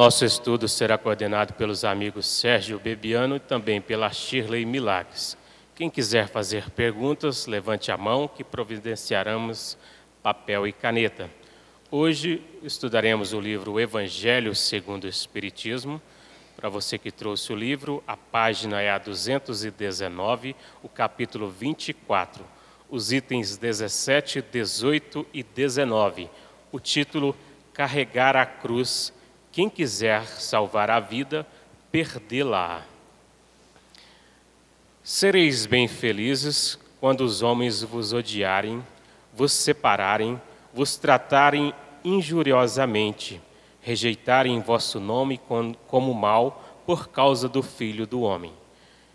Nosso estudo será coordenado pelos amigos Sérgio Bebiano e também pela Shirley Milagres. Quem quiser fazer perguntas, levante a mão que providenciaremos papel e caneta. Hoje estudaremos o livro Evangelho segundo o Espiritismo. Para você que trouxe o livro, a página é a 219, o capítulo 24, os itens 17, 18 e 19. O título, Carregar a Cruz. Quem quiser salvar a vida, perdê-la. Sereis bem felizes quando os homens vos odiarem, vos separarem, vos tratarem injuriosamente, rejeitarem vosso nome como mal por causa do Filho do Homem.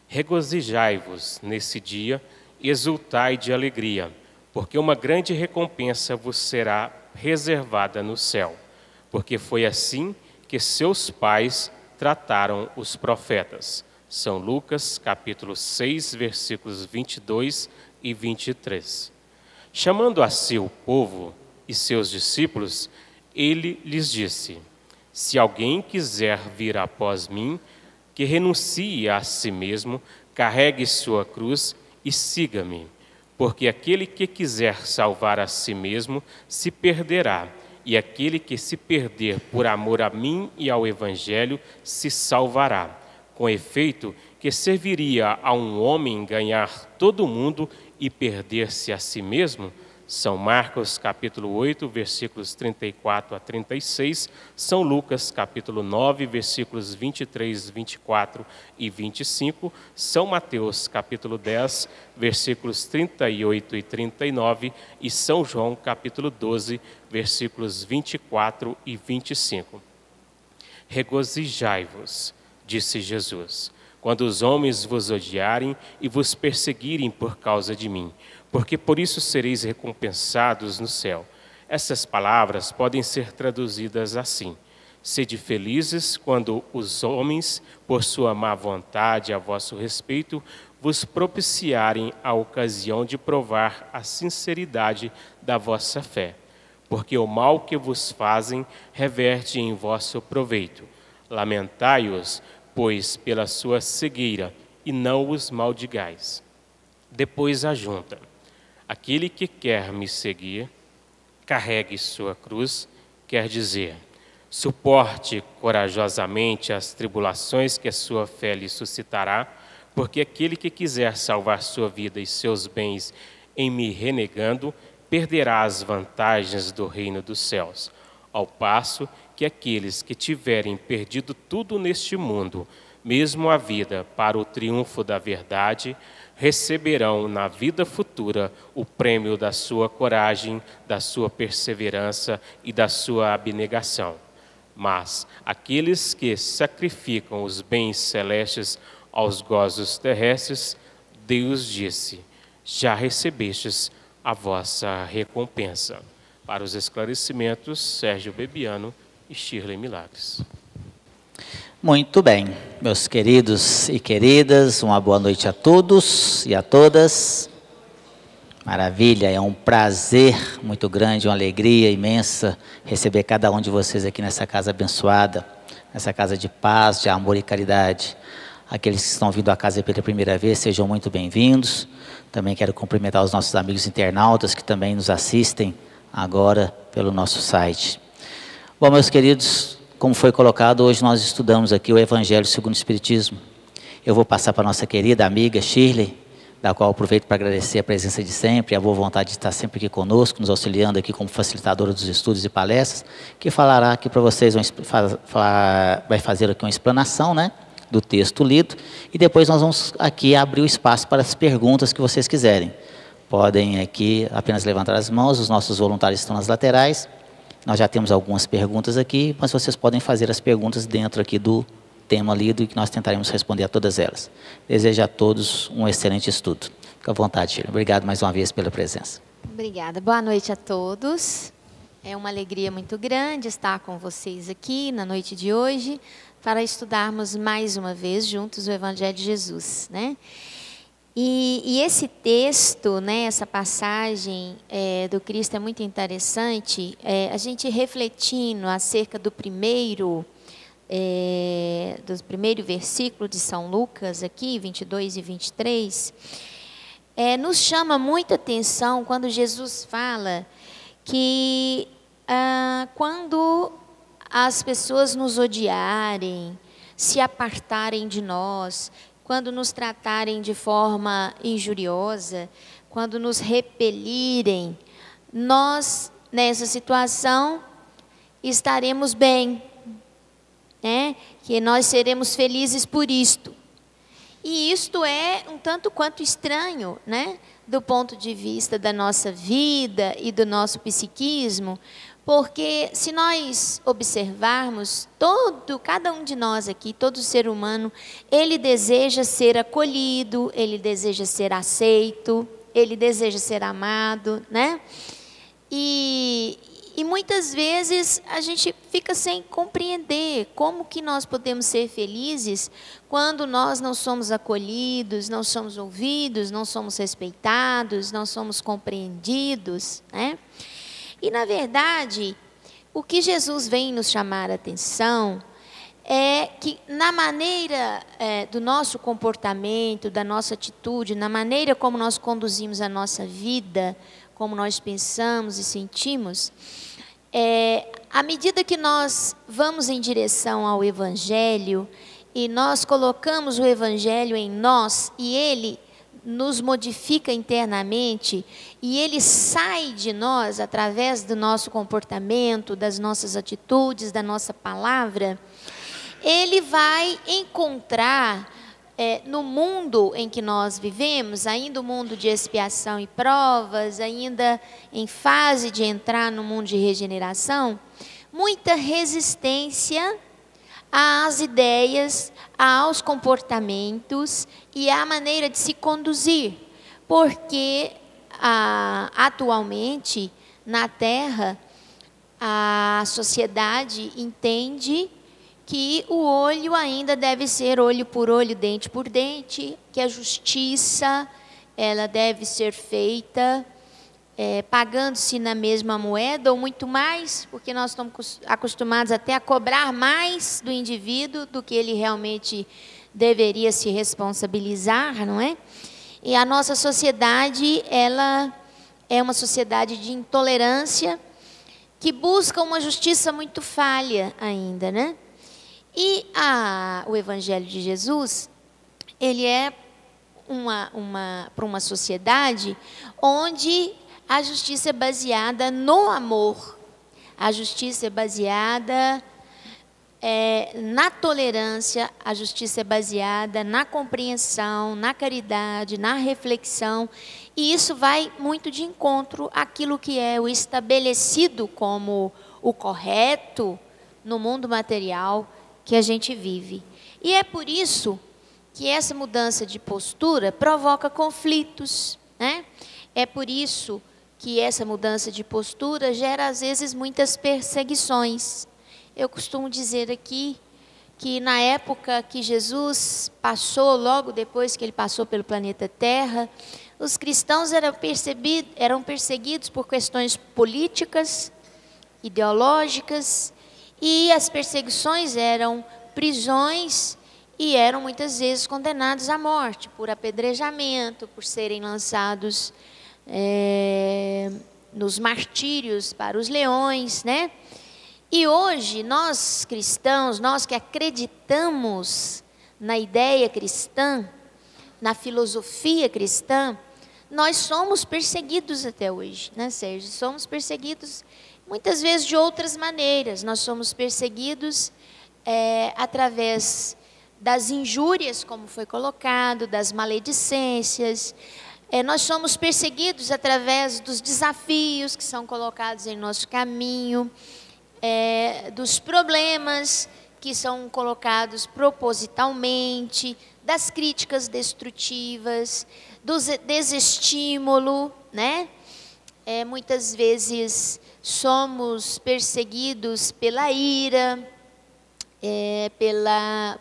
Regozijai-vos nesse dia, exultai de alegria, porque uma grande recompensa vos será reservada no céu, porque foi assim que seus pais trataram os profetas. São Lucas, capítulo 6, versículos 22 e 23. Chamando a si o povo e seus discípulos, ele lhes disse: se alguém quiser vir após mim, que renuncie a si mesmo, carregue sua cruz e siga-me. Porque aquele que quiser salvar a si mesmo, se perderá, e aquele que se perder por amor a mim e ao Evangelho, se salvará. Com efeito, que serviria a um homem ganhar todo o mundo e perder-se a si mesmo? São Marcos, capítulo 8, versículos 34 a 36, São Lucas, capítulo 9, versículos 23, 24 e 25, São Mateus, capítulo 10, versículos 38 e 39, e São João, capítulo 12, versículos 24 e 25. Regozijai-vos, disse Jesus, quando os homens vos odiarem e vos perseguirem por causa de mim, porque por isso sereis recompensados no céu. Essas palavras podem ser traduzidas assim: sede felizes quando os homens, por sua má vontade a vosso respeito, vos propiciarem a ocasião de provar a sinceridade da vossa fé, porque o mal que vos fazem reverte em vosso proveito. Lamentai-os, pois, pela sua cegueira, e não os maldigais. Depois ajunta: aquele que quer me seguir, carregue sua cruz, quer dizer, suporte corajosamente as tribulações que a sua fé lhe suscitará, porque aquele que quiser salvar sua vida e seus bens em me renegando, perderá as vantagens do reino dos céus, ao passo que aqueles que tiverem perdido tudo neste mundo, mesmo a vida para o triunfo da verdade, receberão na vida futura o prêmio da sua coragem, da sua perseverança e da sua abnegação. Mas aqueles que sacrificam os bens celestes aos gozos terrestres, Deus disse: já recebestes a vossa recompensa. Para os esclarecimentos, Sérgio Bebiano e Shirley Milagres. Muito bem, meus queridos e queridas, uma boa noite a todos e a todas. Maravilha, é um prazer muito grande, uma alegria imensa receber cada um de vocês aqui nessa casa abençoada, nessa casa de paz, de amor e caridade. Aqueles que estão vindo à casa pela primeira vez, sejam muito bem-vindos. Também quero cumprimentar os nossos amigos internautas que também nos assistem agora pelo nosso site. Bom, meus queridos, como foi colocado, hoje nós estudamos aqui o Evangelho segundo o Espiritismo. Eu vou passar para a nossa querida amiga Shirley, da qual aproveito para agradecer a presença de sempre, a boa vontade de estar sempre aqui conosco, nos auxiliando aqui como facilitadora dos estudos e palestras, que falará aqui para vocês, vai fazer aqui uma explanação, né, do texto lido, e depois nós vamos aqui abrir o espaço para as perguntas que vocês quiserem. Podem aqui apenas levantar as mãos, os nossos voluntários estão nas laterais. Nós já temos algumas perguntas aqui, mas vocês podem fazer as perguntas dentro aqui do tema lido e que nós tentaremos responder a todas elas. Desejo a todos um excelente estudo. Fique à vontade, Shirley. Obrigado mais uma vez pela presença. Obrigada. Boa noite a todos. É uma alegria muito grande estar com vocês aqui na noite de hoje para estudarmos mais uma vez juntos o Evangelho de Jesus, né? E esse texto, né, essa passagem do Cristo é muito interessante, a gente refletindo acerca do primeiro do primeiro versículo de São Lucas, aqui, 22 e 23, nos chama muita atenção quando Jesus fala que quando as pessoas nos odiarem, se apartarem de nós, quando nos tratarem de forma injuriosa, quando nos repelirem, nós, nessa situação, estaremos bem, né? Que nós seremos felizes por isto. E isto é um tanto quanto estranho, né? Do ponto de vista da nossa vida e do nosso psiquismo, porque se nós observarmos, cada um de nós aqui, todo ser humano, ele deseja ser acolhido, ele deseja ser aceito, ele deseja ser amado, né? E muitas vezes a gente fica sem compreender como que nós podemos ser felizes quando nós não somos acolhidos, não somos ouvidos, não somos respeitados, não somos compreendidos, né? E, na verdade, o que Jesus vem nos chamar a atenção é que na maneira do nosso comportamento, da nossa atitude, na maneira como nós conduzimos a nossa vida, como nós pensamos e sentimos, à medida que nós vamos em direção ao Evangelho e nós colocamos o Evangelho em nós e ele nos modifica internamente e ele sai de nós através do nosso comportamento, das nossas atitudes, da nossa palavra, ele vai encontrar no mundo em que nós vivemos, ainda o mundo de expiação e provas, ainda em fase de entrar no mundo de regeneração, muita resistência às ideias, aos comportamentos e à maneira de se conduzir, porque atualmente na Terra a sociedade entende que o olho ainda deve ser olho por olho, dente por dente, que a justiça ela deve ser feita pagando-se na mesma moeda ou muito mais, porque nós estamos acostumados até a cobrar mais do indivíduo do que ele realmente deveria se responsabilizar, não é? E a nossa sociedade, ela é uma sociedade de intolerância que busca uma justiça muito falha ainda, né? E o Evangelho de Jesus, ele é para uma sociedade onde a justiça é baseada no amor, a justiça é baseada na tolerância, a justiça é baseada na compreensão, na caridade, na reflexão, e isso vai muito de encontro àquilo que é o estabelecido como o correto no mundo material que a gente vive. E é por isso que essa mudança de postura provoca conflitos, né? É por isso que essa mudança de postura gera, às vezes, muitas perseguições. Eu costumo dizer aqui que na época que Jesus passou, logo depois que ele passou pelo planeta Terra, os cristãos eram perseguidos por questões políticas, ideológicas, e as perseguições eram prisões e eram muitas vezes condenados à morte por apedrejamento, por serem lançados nos martírios para os leões, né? E hoje nós cristãos, nós que acreditamos na ideia cristã, na filosofia cristã, nós somos perseguidos até hoje, né, Sérgio? Somos perseguidos muitas vezes de outras maneiras. Nós somos perseguidos através das injúrias, como foi colocado, das maledicências. Nós somos perseguidos através dos desafios que são colocados em nosso caminho, dos problemas que são colocados propositalmente, das críticas destrutivas, do desestímulo, né? Muitas vezes somos perseguidos pela ira,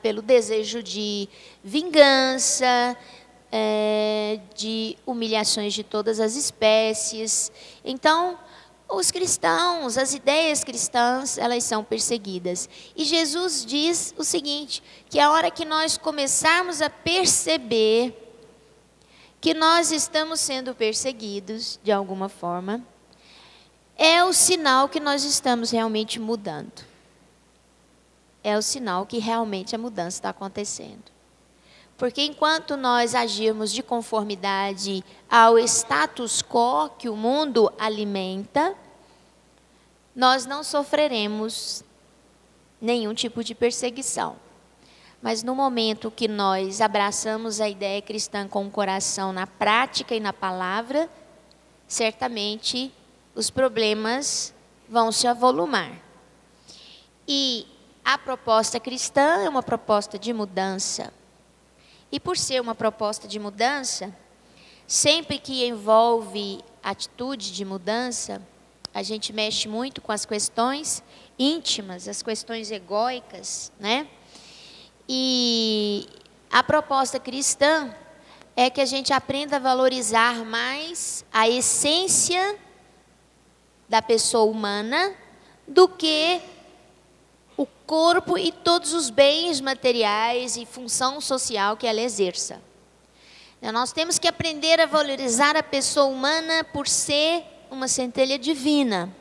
pelo desejo de vingança, de humilhações de todas as espécies. Então, os cristãos, as ideias cristãs, elas são perseguidas. E Jesus diz o seguinte, que a hora que nós começarmos a perceber que nós estamos sendo perseguidos de alguma forma, é o sinal que nós estamos realmente mudando. É o sinal que realmente a mudança está acontecendo. Porque enquanto nós agirmos de conformidade ao status quo que o mundo alimenta, nós não sofreremos nenhum tipo de perseguição. Mas no momento que nós abraçamos a ideia cristã com o coração na prática e na palavra, certamente os problemas vão se avolumar. E a proposta cristã é uma proposta de mudança. E por ser uma proposta de mudança, sempre que envolve atitude de mudança, a gente mexe muito com as questões íntimas, as questões egóicas, né? E a proposta cristã é que a gente aprenda a valorizar mais a essência da pessoa humana do que o corpo e todos os bens materiais e função social que ela exerça. Nós temos que aprender a valorizar a pessoa humana por ser uma centelha divina.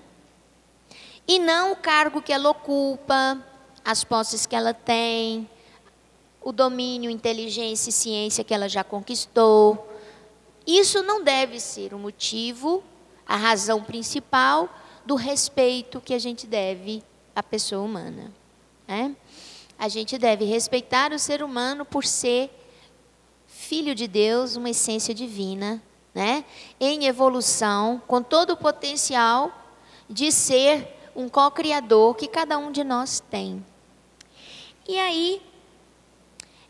E não o cargo que ela ocupa, as posses que ela tem, o domínio, inteligência e ciência que ela já conquistou. Isso não deve ser o motivo, a razão principal do respeito que a gente deve à pessoa humana, né? A gente deve respeitar o ser humano por ser filho de Deus, uma essência divina, né? Em evolução, com todo o potencial de ser um co-criador que cada um de nós tem. E aí,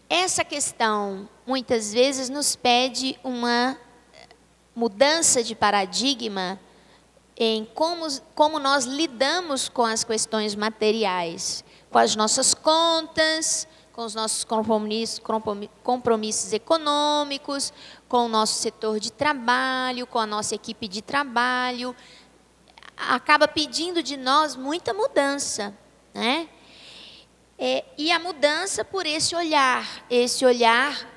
essa questão, muitas vezes, nos pede uma mudança de paradigma em como nós lidamos com as questões materiais, com as nossas contas, com os nossos compromissos econômicos, com o nosso setor de trabalho, com a nossa equipe de trabalho. Acaba pedindo de nós muita mudança, né? E a mudança por esse olhar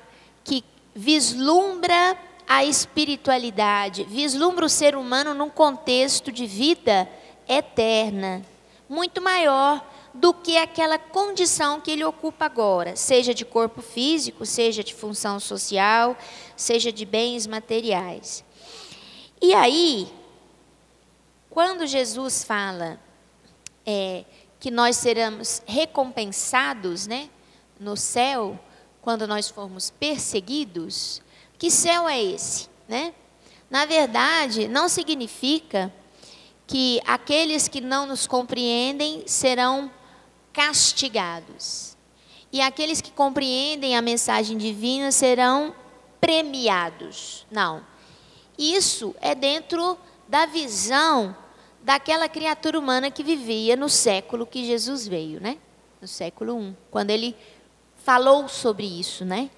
que vislumbra a espiritualidade, vislumbra o ser humano num contexto de vida eterna, muito maior do que aquela condição que ele ocupa agora, seja de corpo físico, seja de função social, seja de bens materiais. E aí, quando Jesus fala que nós seremos recompensados, né, no céu, quando nós formos perseguidos, que céu é esse, né? Na verdade, não significa que aqueles que não nos compreendem serão castigados. E aqueles que compreendem a mensagem divina serão premiados. Não. Isso é dentro da visão daquela criatura humana que vivia no século que Jesus veio, né? No século I, quando ele falou sobre isso, né?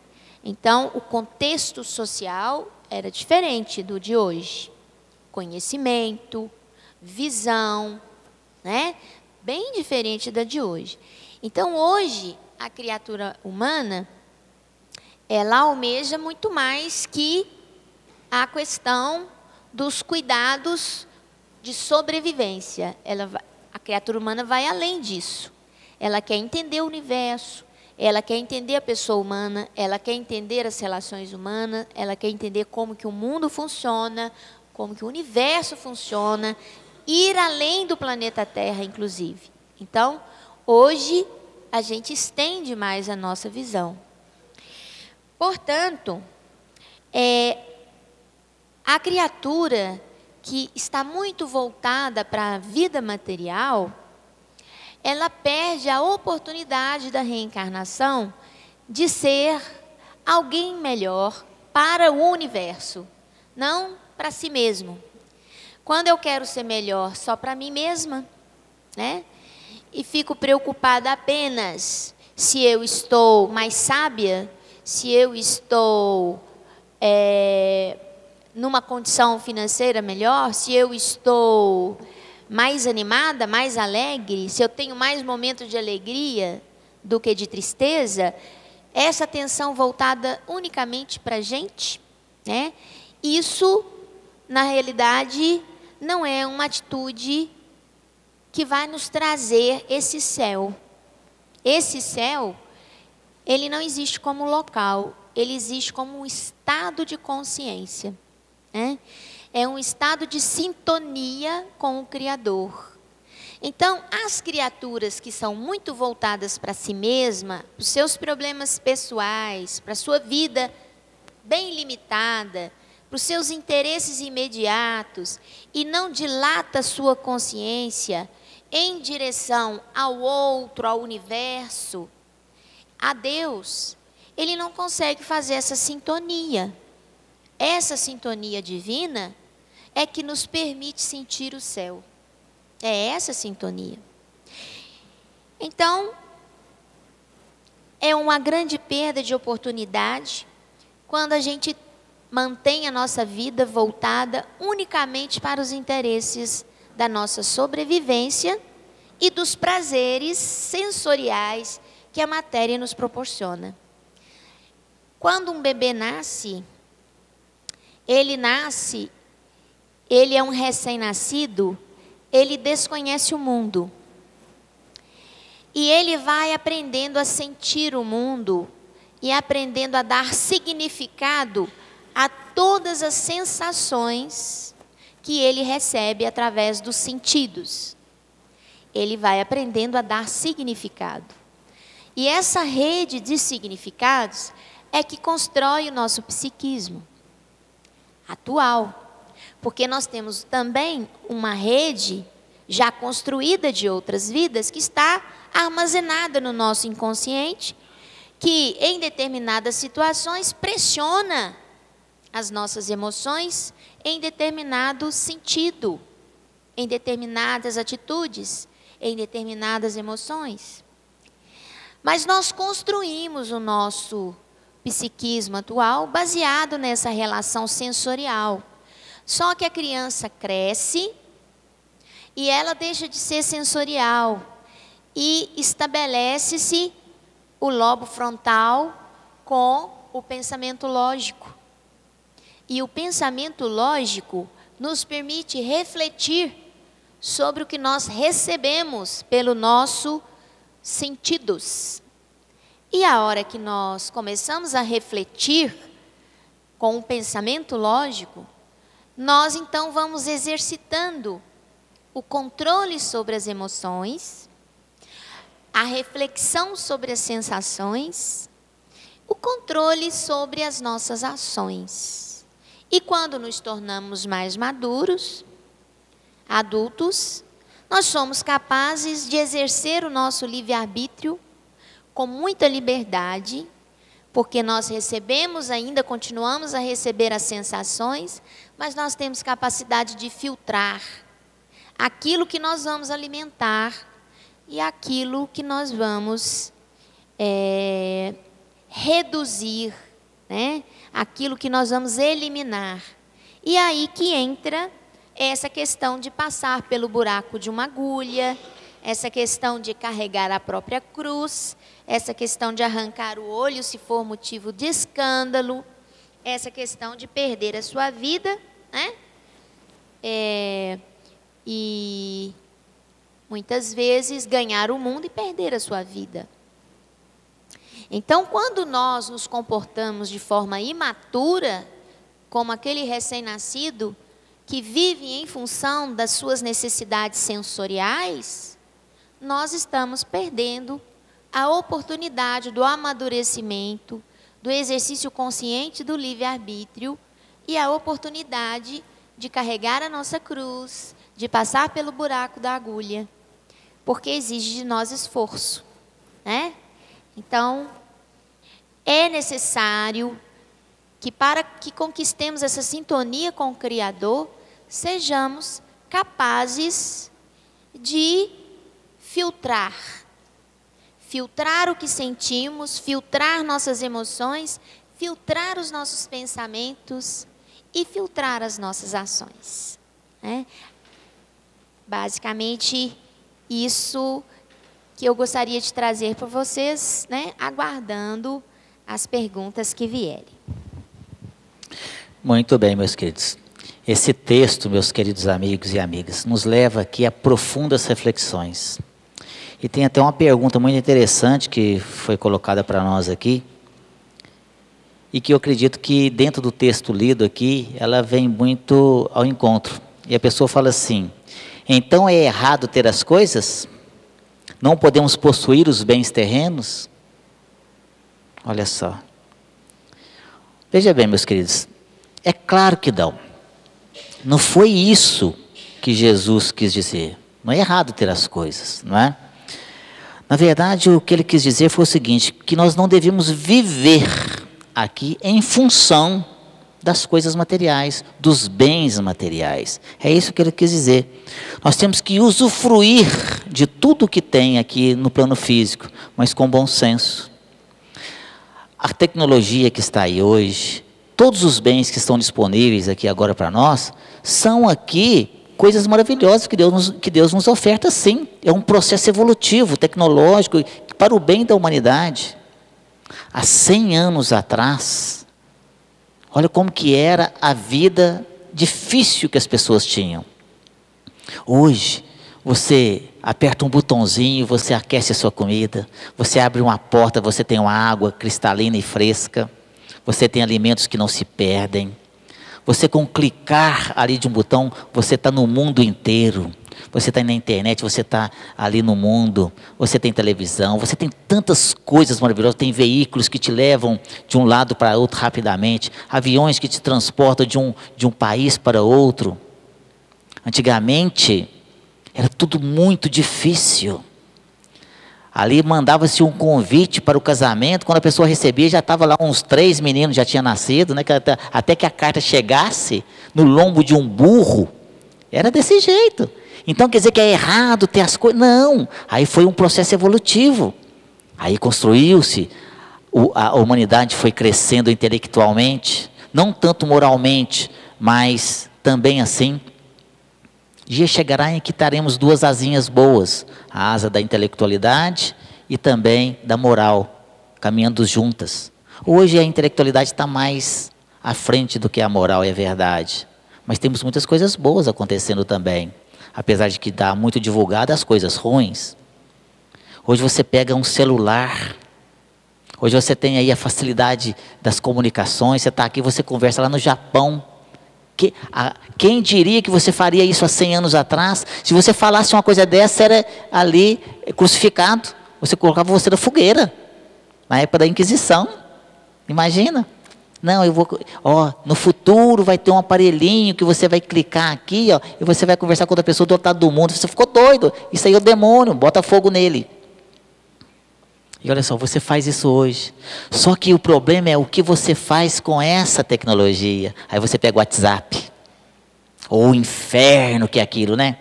Então, o contexto social era diferente do de hoje. Conhecimento, visão, né? Bem diferente da de hoje. Então, hoje, a criatura humana, ela almeja muito mais que a questão dos cuidados de sobrevivência. A criatura humana vai além disso. Ela quer entender o universo, ela quer entender a pessoa humana, ela quer entender as relações humanas, ela quer entender como que o mundo funciona, como que o universo funciona, ir além do planeta Terra, inclusive. Então, hoje, a gente estende mais a nossa visão. Portanto, a criatura que está muito voltada para a vida material, ela perde a oportunidade da reencarnação de ser alguém melhor para o universo, não para si mesmo. Quando eu quero ser melhor só para mim mesma, né? E fico preocupada apenas se eu estou mais sábia, se eu estou numa condição financeira melhor, se eu estou mais animada, mais alegre, se eu tenho mais momentos de alegria do que de tristeza, essa atenção voltada unicamente para a gente, né? Isso, na realidade, não é uma atitude que vai nos trazer esse céu. Esse céu, ele não existe como local, ele existe como um estado de consciência, né? É um estado de sintonia com o Criador. Então, as criaturas que são muito voltadas para si mesma, para os seus problemas pessoais, para a sua vida bem limitada, para os seus interesses imediatos, e não dilata sua consciência em direção ao outro, ao universo, a Deus, ele não consegue fazer essa sintonia. Essa sintonia divina é que nos permite sentir o céu. É essa sintonia. Então, é uma grande perda de oportunidade quando a gente mantém a nossa vida voltada unicamente para os interesses da nossa sobrevivência e dos prazeres sensoriais que a matéria nos proporciona. Quando um bebê nasce, ele é um recém-nascido, ele desconhece o mundo. E ele vai aprendendo a sentir o mundo e aprendendo a dar significado a todas as sensações que ele recebe através dos sentidos. Ele vai aprendendo a dar significado. E essa rede de significados é que constrói o nosso psiquismo atual. Porque nós temos também uma rede já construída de outras vidas que está armazenada no nosso inconsciente, que em determinadas situações pressiona as nossas emoções em determinado sentido, em determinadas atitudes, em determinadas emoções. Mas nós construímos o nosso psiquismo atual baseado nessa relação sensorial. Só que a criança cresce e ela deixa de ser sensorial e estabelece-se o lobo frontal com o pensamento lógico. E o pensamento lógico nos permite refletir sobre o que nós recebemos pelo nosso sentidos. E a hora que nós começamos a refletir com o pensamento lógico, nós então vamos exercitando o controle sobre as emoções, a reflexão sobre as sensações, o controle sobre as nossas ações. E quando nos tornamos mais maduros, adultos, nós somos capazes de exercer o nosso livre-arbítrio com muita liberdade, porque nós recebemos ainda, continuamos a receber as sensações, mas nós temos capacidade de filtrar aquilo que nós vamos alimentar e aquilo que nós vamos reduzir, né? Aquilo que nós vamos eliminar. E aí que entra essa questão de passar pelo buraco de uma agulha, essa questão de carregar a própria cruz, essa questão de arrancar o olho se for motivo de escândalo, essa questão de perder a sua vida, né? E muitas vezes ganhar o mundo e perder a sua vida. Então, quando nós nos comportamos de forma imatura, como aquele recém-nascido que vive em função das suas necessidades sensoriais, nós estamos perdendo a oportunidade do amadurecimento, do exercício consciente do livre-arbítrio e a oportunidade de carregar a nossa cruz, de passar pelo buraco da agulha, porque exige de nós esforço, né? Então, é necessário que para que conquistemos essa sintonia com o Criador, sejamos capazes de filtrar o que sentimos, filtrar nossas emoções, filtrar os nossos pensamentos e filtrar as nossas ações, né? Basicamente, isso que eu gostaria de trazer para vocês, né? Aguardando as perguntas que vierem. Muito bem, meus queridos. Esse texto, meus queridos amigos e amigas, nos leva aqui a profundas reflexões. E tem até uma pergunta muito interessante que foi colocada para nós aqui, e que eu acredito que dentro do texto lido aqui, ela vem muito ao encontro. E a pessoa fala assim: então é errado ter as coisas? Não podemos possuir os bens terrenos? Olha só. Veja bem, meus queridos, é claro que não. Não foi isso que Jesus quis dizer. Não é errado ter as coisas, não é? Na verdade, o que ele quis dizer foi o seguinte, que nós não devemos viver aqui em função das coisas materiais, dos bens materiais. É isso que ele quis dizer. Nós temos que usufruir de tudo que tem aqui no plano físico, mas com bom senso. A tecnologia que está aí hoje, todos os bens que estão disponíveis aqui agora para nós, são aqui coisas maravilhosas que Deus nos oferta, sim. É um processo evolutivo, tecnológico, para o bem da humanidade. Há 100 anos atrás, olha como que era a vida difícil que as pessoas tinham. Hoje, você aperta um botãozinho, você aquece a sua comida, você abre uma porta, você tem uma água cristalina e fresca, você tem alimentos que não se perdem. Você com clicar ali de um botão, você está no mundo inteiro. Você está na internet, você está ali no mundo, você tem televisão, você tem tantas coisas maravilhosas, tem veículos que te levam de um lado para outro rapidamente, aviões que te transportam de um país para outro. Antigamente, era tudo muito difícil. Ali mandava-se um convite para o casamento, quando a pessoa recebia, já estava lá uns 3 meninos, já tinha nascido, né? Até que a carta chegasse no lombo de um burro, era desse jeito. Então quer dizer que é errado ter as coisas? Não, aí foi um processo evolutivo. Aí construiu-se, a humanidade foi crescendo intelectualmente, não tanto moralmente, mas também assim. Dia chegará em que teremos 2 asinhas boas, a asa da intelectualidade e também da moral, caminhando juntas. Hoje a intelectualidade está mais à frente do que a moral, é verdade. Mas temos muitas coisas boas acontecendo também. Apesar de que está muito divulgada as coisas ruins. Hoje você pega um celular. Hoje você tem aí a facilidade das comunicações. Você está aqui, você conversa lá no Japão. Quem diria que você faria isso há 100 anos atrás? Se você falasse uma coisa dessa, era ali crucificado. Você colocava você na fogueira. Na época da Inquisição. Imagina. Não, eu vou, no futuro vai ter um aparelhinho que você vai clicar aqui, e você vai conversar com outra pessoa do outro lado do mundo. Você ficou doido, isso aí é o demônio, bota fogo nele. E olha só, você faz isso hoje. Só que o problema é o que você faz com essa tecnologia. Aí você pega o WhatsApp, ou o inferno que é aquilo, né?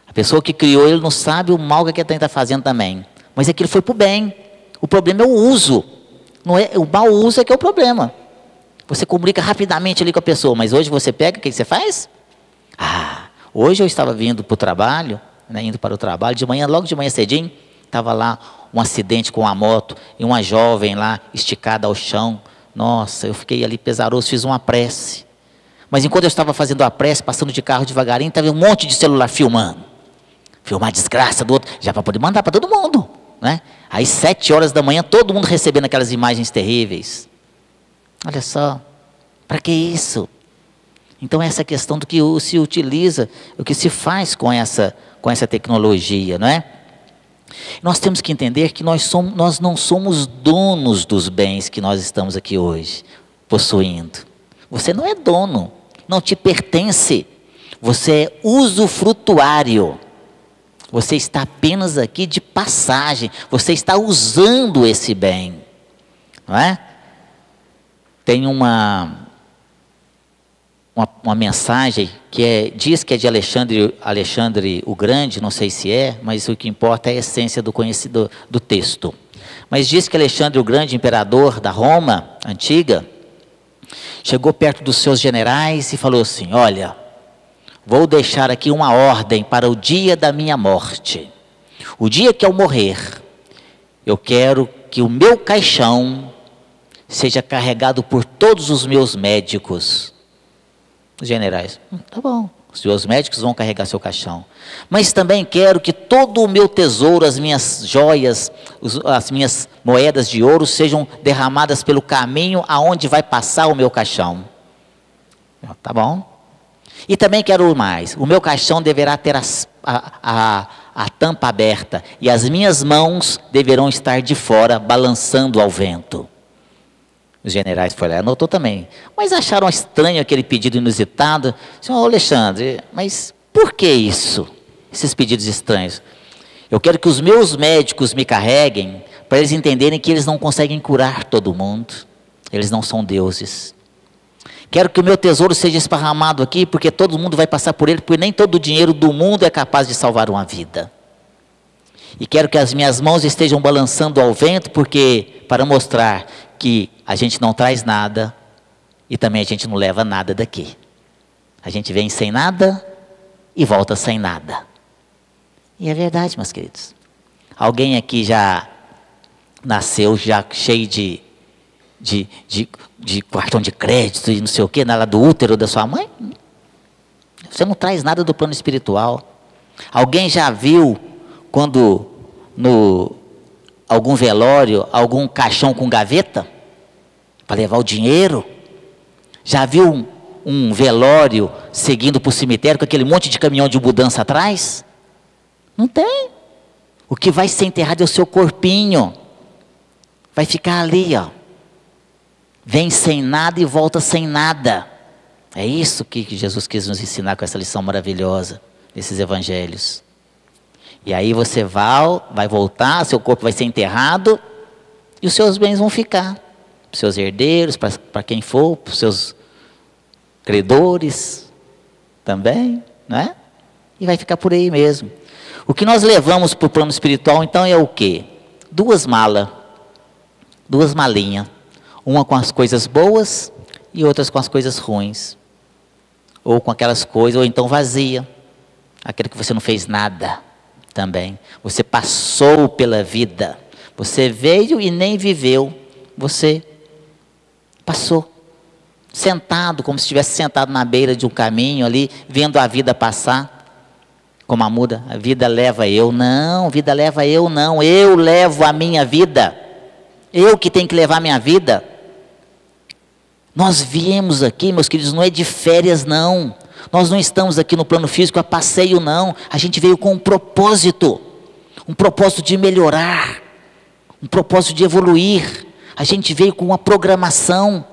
A pessoa que criou ele não sabe o mal que ele está fazendo também. Mas aquilo foi para o bem. O problema é o uso. Não é, o mau uso é que é o problema. Você comunica rapidamente ali com a pessoa, mas hoje você pega, o que você faz? Hoje eu estava vindo para o trabalho, né, indo para o trabalho, de manhã, logo de manhã cedinho, estava lá um acidente com uma moto, e uma jovem lá, esticada ao chão. Nossa, eu fiquei ali pesaroso, fiz uma prece. Mas enquanto eu estava fazendo a prece, passando de carro devagarinho, estava um monte de celular filmando. Filmar a desgraça do outro, já para poder mandar para todo mundo, né? Aí 7 horas da manhã, todo mundo recebendo aquelas imagens terríveis. Olha só, para que isso? Então essa questão do que se utiliza, o que se faz com essa tecnologia, não é? Nós temos que entender que nós não somos donos dos bens que nós estamos aqui hoje, possuindo. Você não é dono, não te pertence. Você é usufrutuário. Você está apenas aqui de passagem. Você está usando esse bem, não é? Tem uma mensagem que diz que é de Alexandre o Grande, não sei se é, mas o que importa é a essência do texto. Mas diz que Alexandre o Grande, imperador da Roma antiga, chegou perto dos seus generais e falou assim: olha, vou deixar aqui uma ordem para o dia da minha morte. O dia que eu morrer, eu quero que o meu caixão seja carregado por todos os meus médicos. Os generais: tá bom, os seus médicos vão carregar seu caixão. Mas também quero que todo o meu tesouro, as minhas joias, as minhas moedas de ouro sejam derramadas pelo caminho aonde vai passar o meu caixão. Tá bom. E também quero mais, o meu caixão deverá ter a tampa aberta e as minhas mãos deverão estar de fora, balançando ao vento. Os generais foram lá, anotou também, mas acharam estranho aquele pedido inusitado. Senhor Alexandre, mas por que isso? Esses pedidos estranhos. Eu quero que os meus médicos me carreguem, para eles entenderem que eles não conseguem curar todo mundo, eles não são deuses. Quero que o meu tesouro seja esparramado aqui, porque todo mundo vai passar por ele, porque nem todo o dinheiro do mundo é capaz de salvar uma vida. E quero que as minhas mãos estejam balançando ao vento, porque para mostrar que a gente não traz nada e também a gente não leva nada daqui. A gente vem sem nada e volta sem nada. E é verdade, meus queridos. Alguém aqui já nasceu já cheio de cartão de crédito e não sei o que, lá do útero da sua mãe? Você não traz nada do plano espiritual. Alguém já viu quando algum velório, algum caixão com gaveta para levar o dinheiro? Já viu um velório seguindo para o cemitério com aquele monte de caminhão de mudança atrás? Não tem. O que vai ser enterrado é o seu corpinho. Vai ficar ali, ó. Vem sem nada e volta sem nada. É isso que Jesus quis nos ensinar com essa lição maravilhosa desses evangelhos. E aí você vai voltar, seu corpo vai ser enterrado e os seus bens vão ficar. Para os seus herdeiros, para quem for, para os seus credores também, não é? E vai ficar por aí mesmo. O que nós levamos para o plano espiritual então é o quê? Duas malinhas. Uma com as coisas boas e outras com as coisas ruins. Ou com aquelas coisas, ou então vazia. Aquilo que você não fez nada também. Você passou pela vida. Você veio e nem viveu. Você passou. Sentado, como se estivesse sentado na beira de um caminho ali, vendo a vida passar. Como a muda, a vida leva eu. Não, vida leva eu não. Eu levo a minha vida. Eu que tenho que levar a minha vida. Nós viemos aqui, meus queridos, não é de férias não. Nós não estamos aqui no plano físico a passeio não. A gente veio com um propósito de melhorar, um propósito de evoluir. A gente veio com uma programação.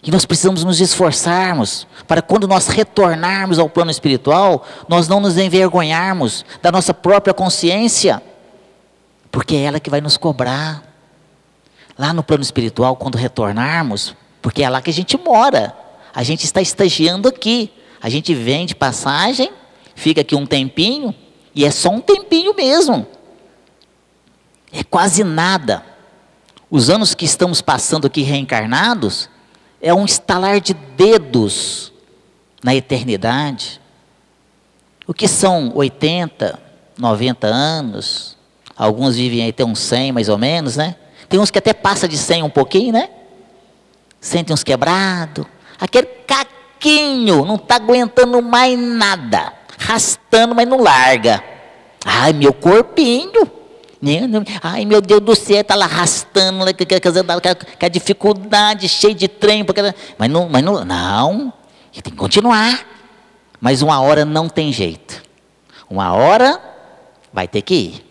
E nós precisamos nos esforçarmos para quando nós retornarmos ao plano espiritual, nós não nos envergonharmos da nossa própria consciência, porque é ela que vai nos cobrar. Lá no plano espiritual, quando retornarmos, porque é lá que a gente mora, a gente está estagiando aqui, a gente vem de passagem, fica aqui um tempinho, e é só um tempinho mesmo, é quase nada. Os anos que estamos passando aqui reencarnados, é um estalar de dedos na eternidade. O que são 80, 90 anos, alguns vivem aí até uns 100 mais ou menos, né? Tem uns que até passa de 100 um pouquinho, né? Sentem uns quebrados. Aquele caquinho, não está aguentando mais nada. Arrastando, mas não larga. Ai, meu corpinho. Ai, meu Deus do céu, está lá arrastando, com a dificuldade, cheio de trem. Mas não, tem que continuar. Mas uma hora não tem jeito. Uma hora vai ter que ir.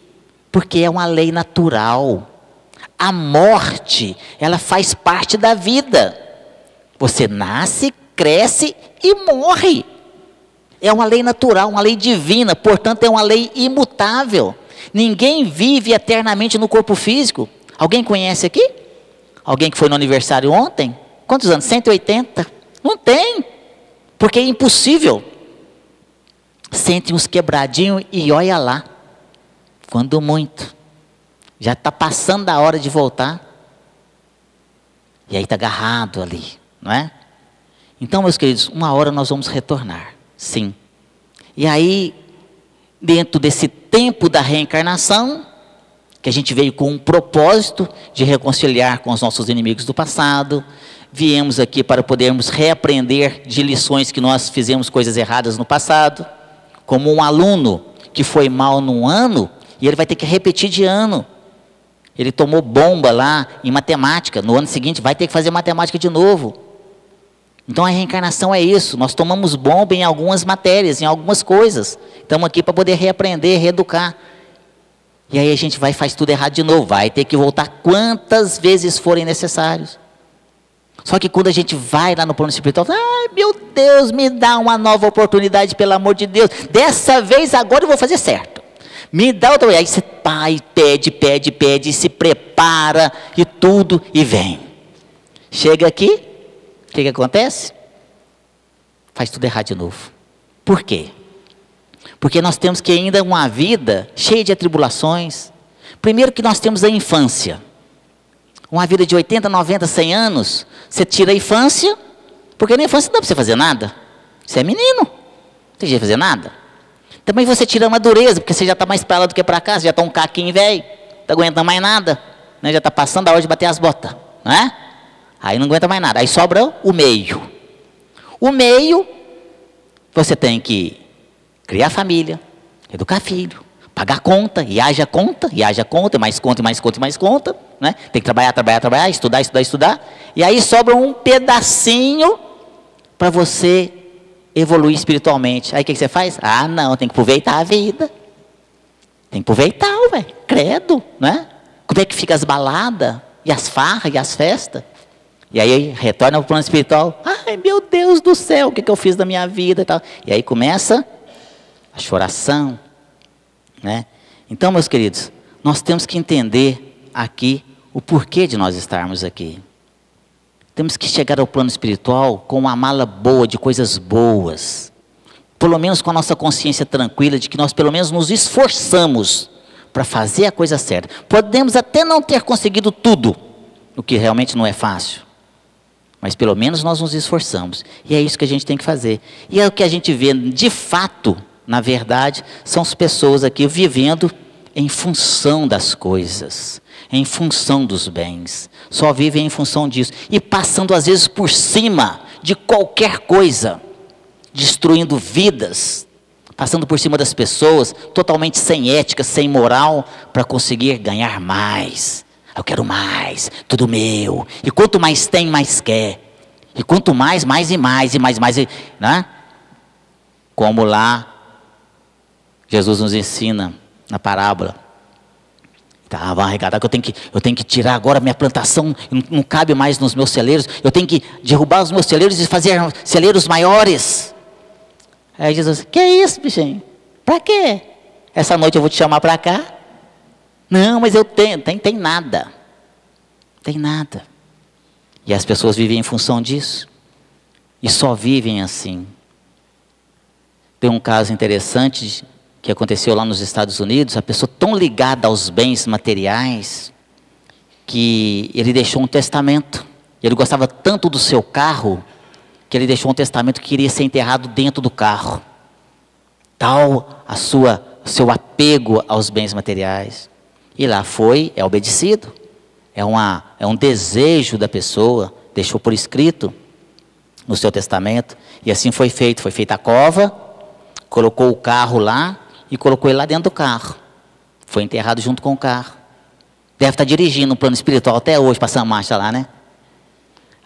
Porque é uma lei natural. A morte, ela faz parte da vida. Você nasce, cresce e morre. É uma lei natural, uma lei divina, portanto é uma lei imutável. Ninguém vive eternamente no corpo físico. Alguém conhece aqui? Alguém que foi no aniversário ontem? Quantos anos? 180? Não tem, porque é impossível. Sente uns quebradinhos e olha lá. Quando muito. Já está passando a hora de voltar. E aí está agarrado ali. não é? Então, meus queridos, uma hora nós vamos retornar, sim. E aí, dentro desse tempo da reencarnação, que a gente veio com um propósito de reconciliar com os nossos inimigos do passado, viemos aqui para podermos reaprender de lições que nós fizemos coisas erradas no passado, como um aluno que foi mal num ano, e ele vai ter que repetir de ano. Ele tomou bomba lá em matemática, no ano seguinte vai ter que fazer matemática de novo. Então a reencarnação é isso, nós tomamos bomba em algumas matérias, em algumas coisas. Estamos aqui para poder reaprender, reeducar. E aí a gente vai e faz tudo errado de novo, vai ter que voltar quantas vezes forem necessários. Só que quando a gente vai lá no plano espiritual, ai meu Deus, me dá uma nova oportunidade, pelo amor de Deus. Dessa vez agora eu vou fazer certo. Me dá outra vez. Aí você vai, pede, se prepara e tudo, e vem. Chega aqui, o que acontece? Faz tudo errado de novo. Por quê? Porque nós temos que ainda uma vida cheia de atribulações. Primeiro que nós temos a infância. Uma vida de 80, 90, 100 anos, você tira a infância, porque na infância não dá para você fazer nada. Você é menino, não tem jeito de fazer nada. Também você tira a madureza, porque você já está mais para lá do que para cá, você já está um caquinho velho, não está aguentando mais nada, né? Já está passando a hora de bater as botas, não é? Aí não aguenta mais nada, aí sobra o meio. O meio, você tem que criar família, educar filho, pagar conta, e haja conta, mais conta, né? Tem que trabalhar, estudar, e aí sobra um pedacinho para você evoluir espiritualmente. Aí o que você faz? Ah, não, tem que aproveitar a vida. Tem que aproveitar, velho. Credo, né? Como é que fica as baladas, e as farras, e as festas? E aí retorna ao plano espiritual. Ai, meu Deus do céu, o que eu fiz da minha vida e tal. E aí começa a choração, né? Então, meus queridos, nós temos que entender aqui o porquê de nós estarmos aqui. Temos que chegar ao plano espiritual com uma mala boa, de coisas boas. Pelo menos com a nossa consciência tranquila, de que nós pelo menos nos esforçamos para fazer a coisa certa. Podemos até não ter conseguido tudo, o que realmente não é fácil. Mas pelo menos nós nos esforçamos. E é isso que a gente tem que fazer. E é o que a gente vê, de fato, na verdade, são as pessoas aqui vivendo em função das coisas, em função dos bens, só vivem em função disso, e passando às vezes por cima de qualquer coisa, destruindo vidas, passando por cima das pessoas, totalmente sem ética, sem moral, para conseguir ganhar mais. Eu quero mais, tudo meu, e quanto mais tem, mais quer, e quanto mais, mais, né? Como lá, Jesus nos ensina, na parábola, vai arrecadar, que eu tenho que tirar agora minha plantação, não cabe mais nos meus celeiros, eu tenho que derrubar os meus celeiros e fazer celeiros maiores. Aí Jesus, que é isso, bichinho? Para quê? Essa noite eu vou te chamar para cá? Não, mas eu tenho, tem nada. Tem nada. E as pessoas vivem em função disso. E só vivem assim. Tem um caso interessante que aconteceu lá nos Estados Unidos, a pessoa tão ligada aos bens materiais, que ele deixou um testamento. Ele gostava tanto do seu carro, que ele deixou um testamento que queria ser enterrado dentro do carro. Tal seu apego aos bens materiais. E lá foi, é obedecido. É um desejo da pessoa, deixou por escrito no seu testamento. E assim foi feito. Foi feita a cova, colocou o carro lá, e colocou ele lá dentro do carro. Foi enterrado junto com o carro. Deve estar dirigindo no plano espiritual até hoje, passando marcha lá, né?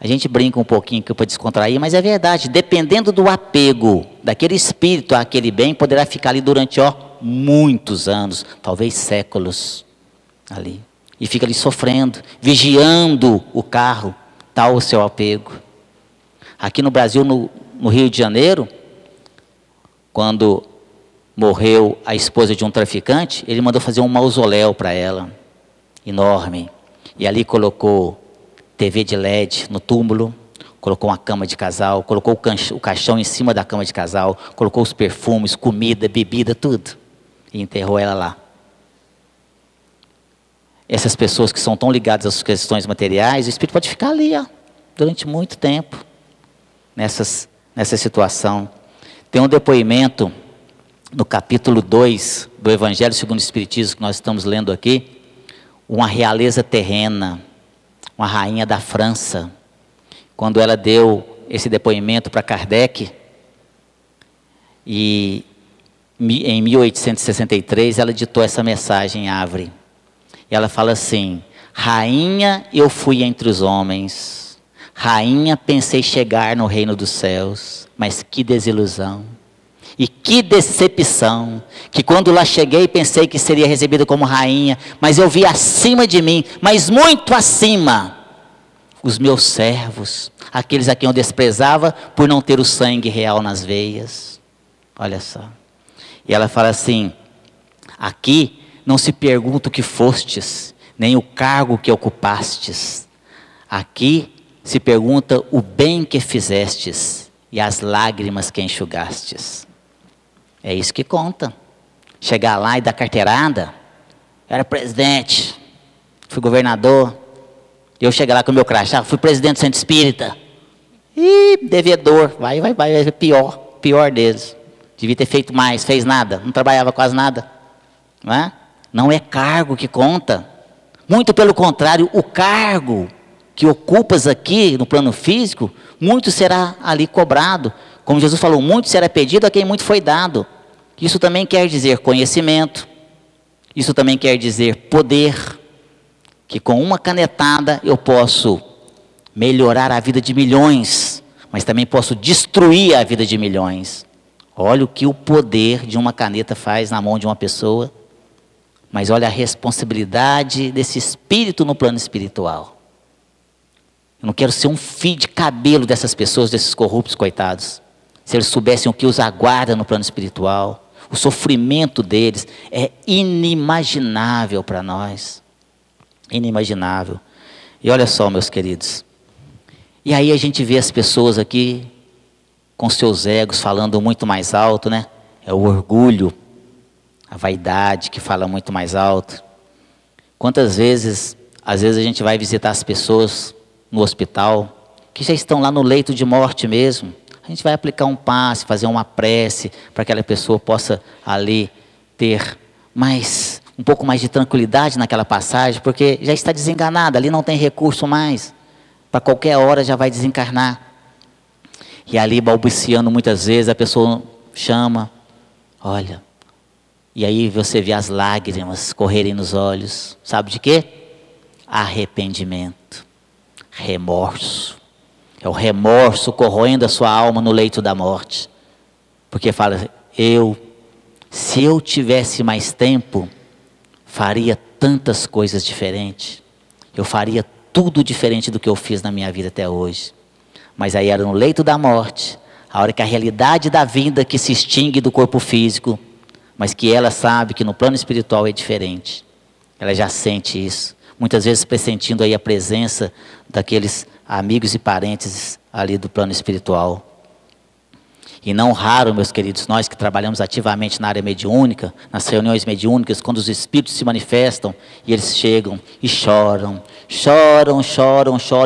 A gente brinca um pouquinho aqui para descontrair, mas é verdade. Dependendo do apego daquele espírito àquele bem, poderá ficar ali durante muitos anos, talvez séculos ali. E fica ali sofrendo, vigiando o carro, tal o seu apego. Aqui no Brasil, no Rio de Janeiro, quando morreu a esposa de um traficante, ele mandou fazer um mausoléu para ela, enorme. E ali colocou TV de LED no túmulo, colocou uma cama de casal, colocou o caixão em cima da cama de casal, colocou os perfumes, comida, bebida, tudo. E enterrou ela lá. Essas pessoas que são tão ligadas às questões materiais, o espírito pode ficar ali, durante muito tempo nessa situação. Tem um depoimento no capítulo 2 do Evangelho segundo o Espiritismo, que nós estamos lendo aqui, uma realeza terrena, uma rainha da França, quando ela deu esse depoimento para Kardec, e em 1863 ela ditou essa mensagem em Havre. E ela fala assim: rainha, eu fui entre os homens, rainha, pensei chegar no reino dos céus, mas que desilusão, e que decepção, que quando lá cheguei pensei que seria recebida como rainha, mas eu vi acima de mim, mas muito acima, os meus servos, aqueles a quem eu desprezava por não ter o sangue real nas veias. Olha só. E ela fala assim: aqui não se pergunta o que fostes, nem o cargo que ocupastes. Aqui se pergunta o bem que fizestes e as lágrimas que enxugastes. É isso que conta. Chegar lá e dar carteirada. Eu era presidente, fui governador, eu chegar lá com o meu crachá, fui presidente do Centro Espírita. Ih, devedor, vai, pior deles. Devia ter feito mais, fez nada, não trabalhava quase nada. Não é? Não é cargo que conta. Muito pelo contrário, o cargo que ocupas aqui no plano físico, muito será ali cobrado. Como Jesus falou, muito será pedido a quem muito foi dado. Isso também quer dizer conhecimento, isso também quer dizer poder, que com uma canetada eu posso melhorar a vida de milhões, mas também posso destruir a vida de milhões. Olha o que o poder de uma caneta faz na mão de uma pessoa, mas olha a responsabilidade desse espírito no plano espiritual. Eu não quero ser um fio de cabelo dessas pessoas, desses corruptos coitados. Se eles soubessem o que os aguarda no plano espiritual, o sofrimento deles é inimaginável para nós. Inimaginável. E olha só, meus queridos. E aí a gente vê as pessoas aqui com seus egos falando muito mais alto, né? É o orgulho, a vaidade que fala muito mais alto. Quantas vezes, às vezes a gente vai visitar as pessoas no hospital, que já estão lá no leito de morte mesmo. A gente vai aplicar um passe, fazer uma prece, para que aquela pessoa possa ali ter um pouco mais de tranquilidade naquela passagem, porque já está desenganada, ali não tem recurso mais. Para qualquer hora já vai desencarnar. E ali balbuciando muitas vezes, a pessoa chama, olha, e aí você vê as lágrimas correrem nos olhos. Sabe de quê? Arrependimento, remorso. É o remorso corroendo a sua alma no leito da morte. Porque fala, se eu tivesse mais tempo, faria tantas coisas diferentes. Eu faria tudo diferente do que eu fiz na minha vida até hoje. Mas aí era no leito da morte, a hora que a realidade da vida que se extingue do corpo físico, mas que ela sabe que no plano espiritual é diferente. Ela já sente isso. Muitas vezes pressentindo aí a presença daqueles amigos e parentes ali do plano espiritual. E não raro, meus queridos, nós que trabalhamos ativamente na área mediúnica, nas reuniões mediúnicas, quando os espíritos se manifestam, e eles chegam e choram,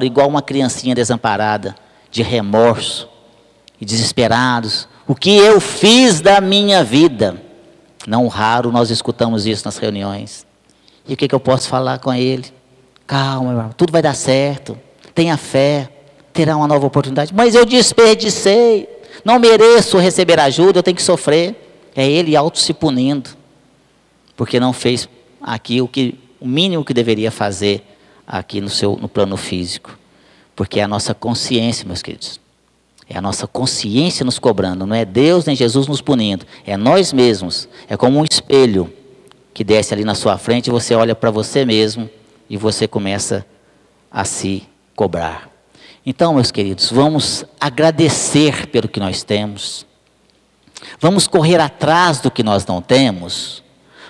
igual uma criancinha desamparada, de remorso, e desesperados. O que eu fiz da minha vida? Não raro nós escutamos isso nas reuniões. E o que eu posso falar com ele? Calma, irmão, tudo vai dar certo. Tenha fé, terá uma nova oportunidade. Mas eu desperdicei, não mereço receber ajuda, eu tenho que sofrer. É ele auto se punindo, porque não fez aqui o mínimo que deveria fazer aqui no plano físico. Porque é a nossa consciência, meus queridos. É a nossa consciência nos cobrando, não é Deus nem Jesus nos punindo. É nós mesmos, é como um espelho que desce ali na sua frente e você olha para você mesmo e você começa a se cobrar. Então, meus queridos, vamos agradecer pelo que nós temos. Vamos correr atrás do que nós não temos,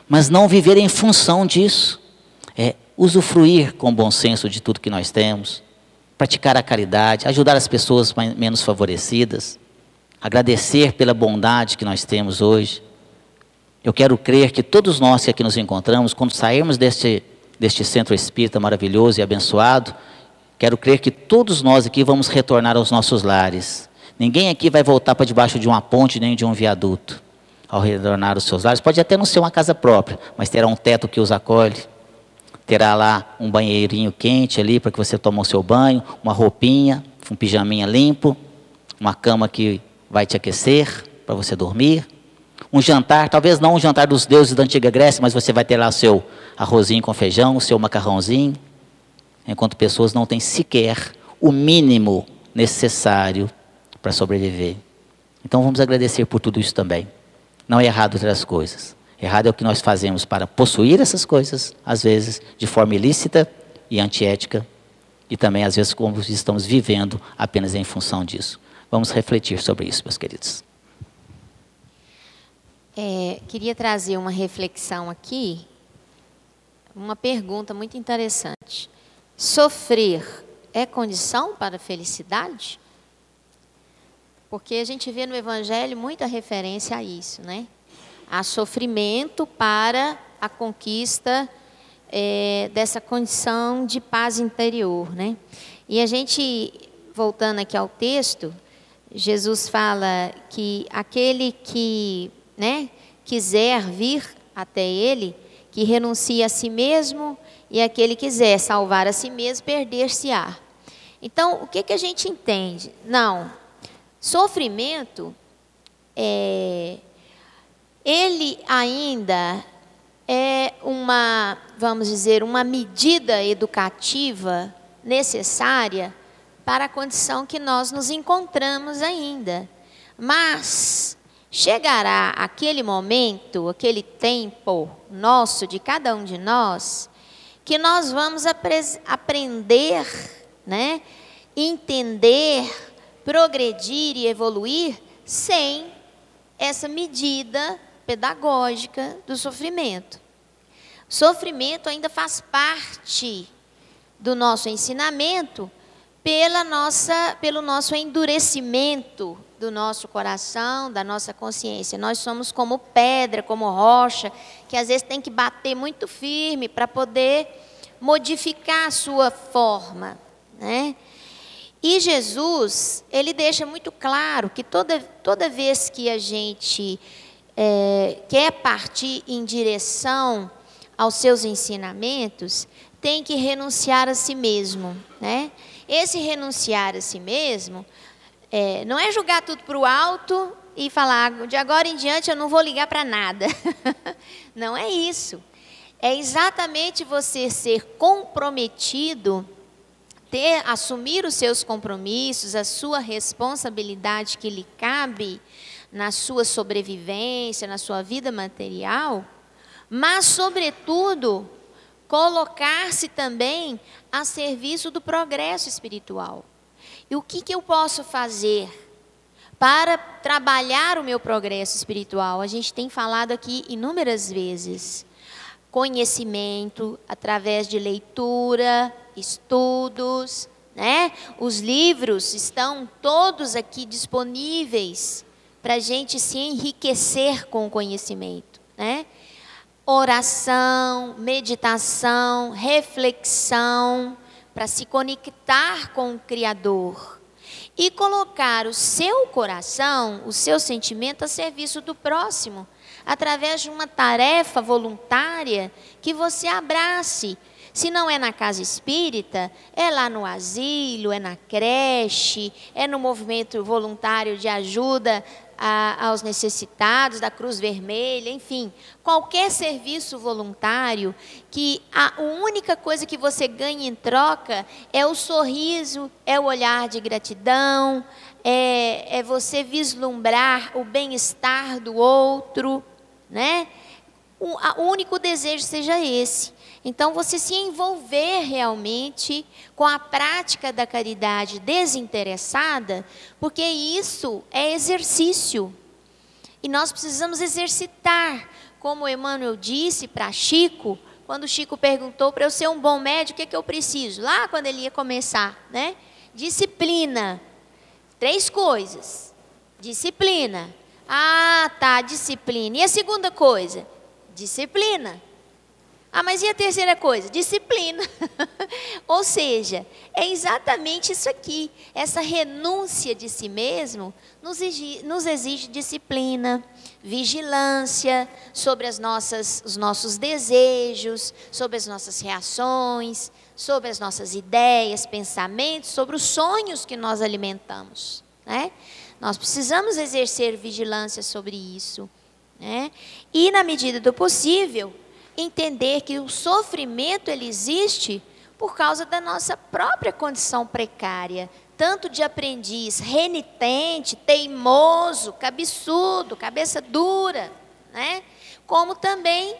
mas não viver em função disso. É usufruir com bom senso de tudo que nós temos, praticar a caridade, ajudar as pessoas menos favorecidas, agradecer pela bondade que nós temos hoje. Eu quero crer que todos nós que aqui nos encontramos, quando sairmos deste centro espírita maravilhoso e abençoado, Quero crer que todos nós aqui vamos retornar aos nossos lares. Ninguém aqui vai voltar para debaixo de uma ponte nem de um viaduto. Ao retornar aos seus lares, pode até não ser uma casa própria, mas terá um teto que os acolhe. Terá lá um banheirinho quente ali para que você tome o seu banho, uma roupinha, um pijaminha limpo, uma cama que vai te aquecer para você dormir. Um jantar, talvez não um jantar dos deuses da antiga Grécia, mas você vai ter lá o seu arrozinho com feijão, o seu macarrãozinho. Enquanto pessoas não têm sequer o mínimo necessário para sobreviver. Então vamos agradecer por tudo isso também. Não é errado ter as coisas. Errado é o que nós fazemos para possuir essas coisas, às vezes de forma ilícita e antiética, e também às vezes como estamos vivendo apenas em função disso. Vamos refletir sobre isso, meus queridos. Queria trazer uma reflexão aqui, uma pergunta muito interessante. Sofrer é condição para a felicidade? Porque a gente vê no Evangelho muita referência a isso, né? Há sofrimento para a conquista dessa condição de paz interior, né? E a gente, voltando aqui ao texto, Jesus fala que aquele que, né, quiser vir até Ele, que renuncie a si mesmo, e aquele que quiser salvar a si mesmo, perder-se-á. Então, o que a gente entende? Não, sofrimento, ele ainda é uma, vamos dizer, uma medida educativa necessária para a condição que nós nos encontramos ainda. Mas chegará aquele momento, aquele tempo nosso, de cada um de nós, que nós vamos aprender, né, entender, progredir e evoluir sem essa medida pedagógica do sofrimento. O sofrimento ainda faz parte do nosso ensinamento pelo nosso endurecimento do nosso coração, da nossa consciência. Nós somos como pedra, como rocha, que às vezes tem que bater muito firme para poder modificar a sua forma, né? E Jesus, ele deixa muito claro que toda vez que a gente quer partir em direção aos seus ensinamentos, tem que renunciar a si mesmo, né? Esse renunciar a si mesmo não é jogar tudo para o alto e falar, de agora em diante eu não vou ligar para nada. Não é isso. É exatamente você ser comprometido, assumir os seus compromissos, a sua responsabilidade que lhe cabe na sua sobrevivência, na sua vida material, mas, sobretudo, colocar-se também a serviço do progresso espiritual. E o que eu posso fazer para trabalhar o meu progresso espiritual? A gente tem falado aqui inúmeras vezes. Conhecimento, através de leitura, estudos, né? Os livros estão todos aqui disponíveis para a gente se enriquecer com o conhecimento, né? Oração, meditação, reflexão, para se conectar com o Criador e colocar o seu coração, o seu sentimento a serviço do próximo, através de uma tarefa voluntária que você abrace. Se não é na casa espírita, é lá no asilo, é na creche, é no movimento voluntário de ajuda aos necessitados, da Cruz Vermelha, enfim, qualquer serviço voluntário que a única coisa que você ganha em troca é o sorriso, é o olhar de gratidão, é você vislumbrar o bem-estar do outro, né? O único desejo seja esse. Então, você se envolver realmente com a prática da caridade desinteressada, porque isso é exercício. E nós precisamos exercitar, como Emmanuel disse para Chico, quando Chico perguntou para eu ser um bom médico, o que eu preciso? Lá quando ele ia começar, né? Disciplina. 3 coisas. Disciplina. Ah, tá, disciplina. E a segunda coisa? Disciplina. Ah, mas e a terceira coisa? Disciplina. Ou seja, é exatamente isso aqui. Essa renúncia de si mesmo nos exige disciplina, vigilância sobre os nossos desejos, sobre as nossas reações, sobre as nossas ideias, pensamentos, sobre os sonhos que nós alimentamos, né? Nós precisamos exercer vigilância sobre isso, né? E, na medida do possível, entender que o sofrimento ele existe por causa da nossa própria condição precária, tanto de aprendiz renitente, teimoso, cabeçudo, cabeça dura, né? Como também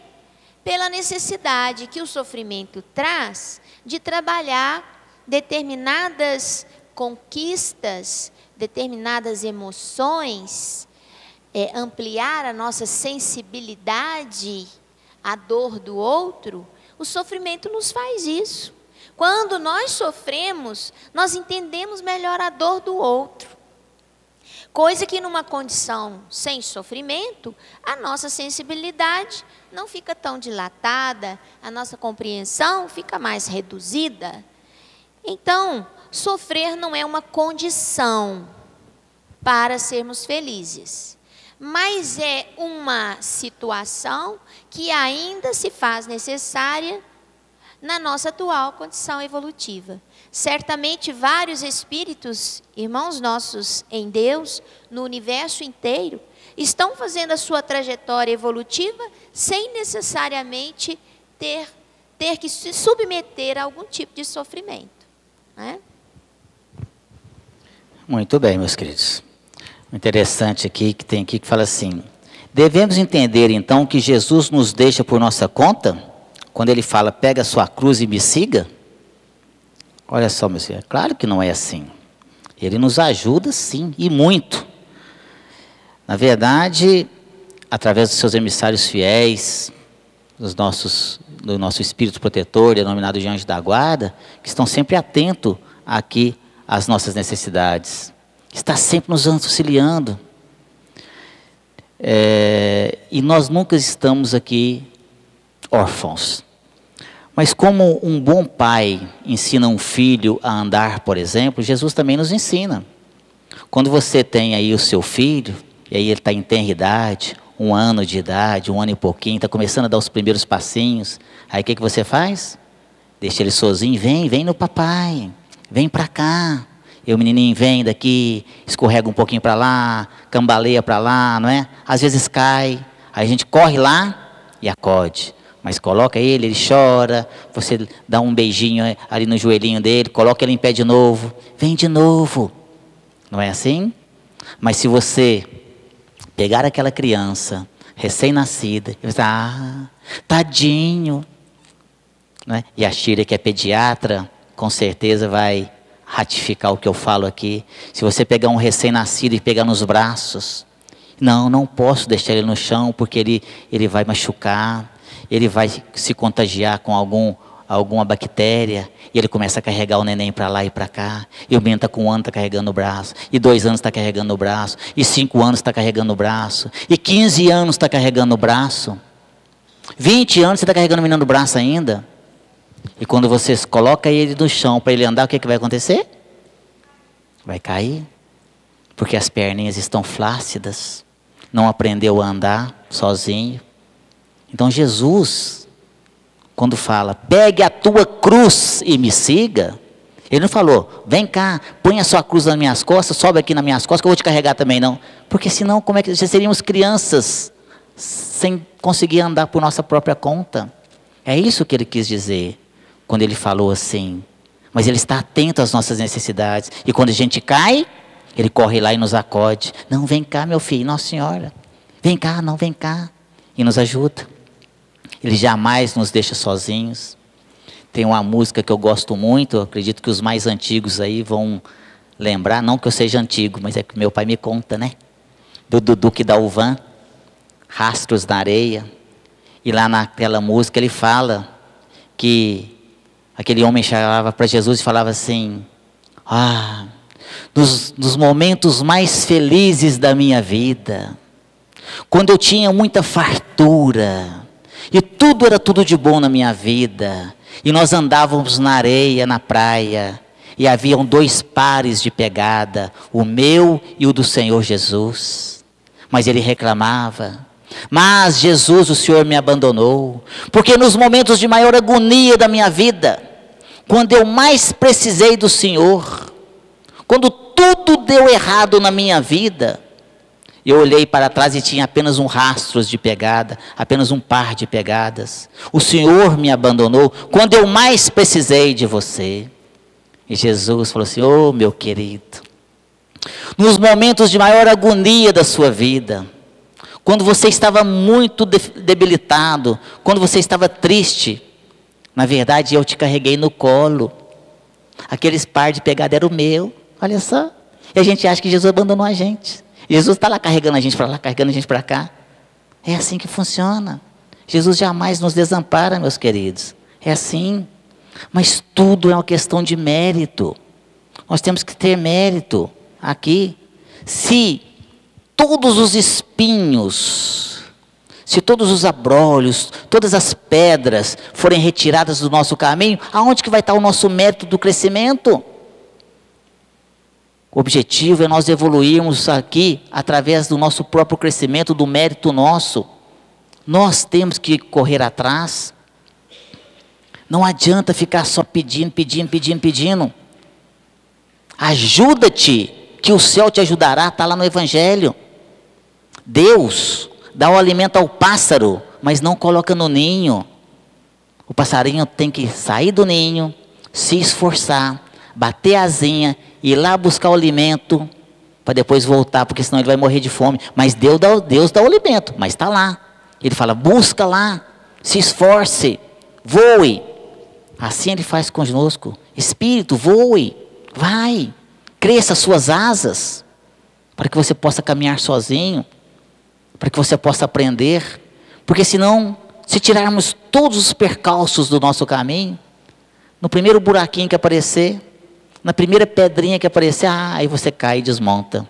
pela necessidade que o sofrimento traz de trabalhar determinadas conquistas, determinadas emoções, ampliar a nossa sensibilidade à dor do outro. O sofrimento nos faz isso. Quando nós sofremos, nós entendemos melhor a dor do outro. Coisa que numa condição sem sofrimento, a nossa sensibilidade não fica tão dilatada, a nossa compreensão fica mais reduzida. Então, sofrer não é uma condição para sermos felizes, mas é uma situação que ainda se faz necessária na nossa atual condição evolutiva. Certamente vários espíritos, irmãos nossos em Deus, no universo inteiro, estão fazendo a sua trajetória evolutiva sem necessariamente ter que se submeter a algum tipo de sofrimento, né? Muito bem, meus queridos. O interessante aqui, que tem aqui, que fala assim: devemos entender então que Jesus nos deixa por nossa conta? Quando ele fala, pega a sua cruz e me siga? Olha só, meus filhos, claro que não é assim. Ele nos ajuda sim, e muito. Na verdade, através dos seus emissários fiéis, do nosso espírito protetor, denominado de anjo da guarda, que estão sempre atentos aqui às nossas necessidades. Está sempre nos auxiliando. E nós nunca estamos aqui órfãos. Mas como um bom pai ensina um filho a andar, por exemplo, Jesus também nos ensina. Quando você tem aí o seu filho, e aí ele está em tenra idade, 1 ano de idade, 1 ano e pouquinho, está começando a dar os primeiros passinhos, aí o que você faz? Deixa ele sozinho, vem no papai, vem para cá. E o menininho vem daqui, escorrega um pouquinho para lá, cambaleia para lá, não é? Às vezes cai, aí a gente corre lá e acode. Mas coloca ele chora, você dá um beijinho ali no joelhinho dele, coloca ele em pé de novo, vem de novo. Não é assim? Mas se você pegar aquela criança recém-nascida, e você, tadinho, não é? E a Shira, que é pediatra, com certeza vai ratificar o que eu falo aqui. Se você pegar um recém-nascido e pegar nos braços, não posso deixar ele no chão, porque ele vai machucar, ele vai se contagiar com alguma bactéria, e ele começa a carregar o neném para lá e para cá, e o menino está com 1 ano, está carregando o braço, e 2 anos está carregando o braço, e 5 anos está carregando o braço, e 15 anos está carregando o braço, 20 anos você está carregando o menino no braço ainda. E quando você coloca ele no chão para ele andar, o que vai acontecer? Vai cair, porque as perninhas estão flácidas, não aprendeu a andar sozinho. Então Jesus, quando fala, pegue a tua cruz e me siga, ele não falou, vem cá, põe a sua cruz nas minhas costas, sobe aqui nas minhas costas que eu vou te carregar também, não. Porque senão, como é que já seríamos crianças, sem conseguir andar por nossa própria conta? É isso que ele quis dizer, quando ele falou assim. Mas ele está atento às nossas necessidades, e quando a gente cai, ele corre lá e nos acode. Não, vem cá, meu filho, Nossa Senhora, vem cá, vem cá, e nos ajuda. Ele jamais nos deixa sozinhos. Tem uma música que eu gosto muito, eu acredito que os mais antigos aí vão lembrar, não que eu seja antigo, mas é que meu pai me conta, né? Do Duque da Uvan, Rastros na Areia. E lá naquela música ele fala que aquele homem chegava para Jesus e falava assim, nos momentos mais felizes da minha vida, quando eu tinha muita fartura, e tudo era tudo de bom na minha vida. E nós andávamos na areia, na praia, e haviam 2 pares de pegada, o meu e o do Senhor Jesus. Mas ele reclamava: mas Jesus, o Senhor me abandonou, porque nos momentos de maior agonia da minha vida, quando eu mais precisei do Senhor, quando tudo deu errado na minha vida, eu olhei para trás e tinha apenas um rastro de pegada, apenas um par de pegadas. O Senhor me abandonou quando eu mais precisei de você. E Jesus falou assim: oh, meu querido, nos momentos de maior agonia da sua vida, quando você estava muito debilitado, quando você estava triste, na verdade eu te carreguei no colo. Aqueles par de pegada era o meu, olha só. E a gente acha que Jesus abandonou a gente. Jesus está lá carregando a gente para lá, carregando a gente para cá. É assim que funciona. Jesus jamais nos desampara, meus queridos. É assim. Mas tudo é uma questão de mérito. Nós temos que ter mérito aqui. Se todos os espinhos, se todos os abrolhos, todas as pedras forem retiradas do nosso caminho, aonde que vai estar o nosso mérito do crescimento? O objetivo é nós evoluirmos aqui através do nosso próprio crescimento, do mérito nosso. Nós temos que correr atrás. Não adianta ficar só pedindo. Ajuda-te, que o céu te ajudará, está lá no Evangelho. Deus dá o alimento ao pássaro, mas não coloca no ninho. O passarinho tem que sair do ninho, se esforçar, bater a asinha, ir lá buscar o alimento, para depois voltar, porque senão ele vai morrer de fome. Mas Deus dá o alimento, mas está lá. Ele fala: busca lá, se esforce, voe. Assim ele faz conosco. Espírito, voe, vai, cresça as suas asas, para que você possa caminhar sozinho, para que você possa aprender. Porque senão, se tirarmos todos os percalços do nosso caminho, no primeiro buraquinho que aparecer, na primeira pedrinha que aparecer, aí você cai e desmonta.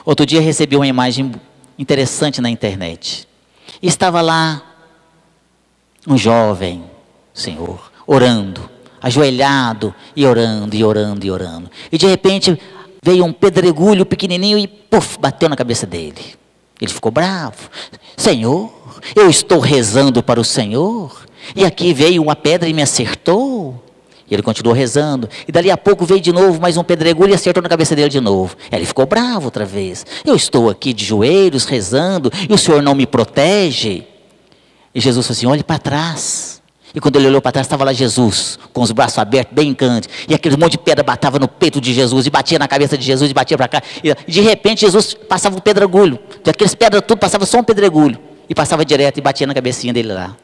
Outro dia recebi uma imagem interessante na internet. E estava lá um jovem, Senhor, orando, ajoelhado e orando. E de repente veio um pedregulho pequenininho e puf, bateu na cabeça dele. Ele ficou bravo. Senhor, eu estou rezando para o Senhor, e aqui veio uma pedra e me acertou. E ele continuou rezando, e dali a pouco veio de novo mais um pedregulho e acertou na cabeça dele de novo. Ele ficou bravo outra vez. Eu estou aqui de joelhos rezando, e o Senhor não me protege. E Jesus falou assim: olhe para trás. E quando ele olhou para trás, estava lá Jesus, com os braços abertos, bem cantos, e aquele monte de pedra batava no peito de Jesus, e batia na cabeça de Jesus, e batia para cá, e de repente Jesus passava um pedregulho, daqueles pedras tudo, passava só um pedregulho, e passava direto, e batia na cabecinha dele lá.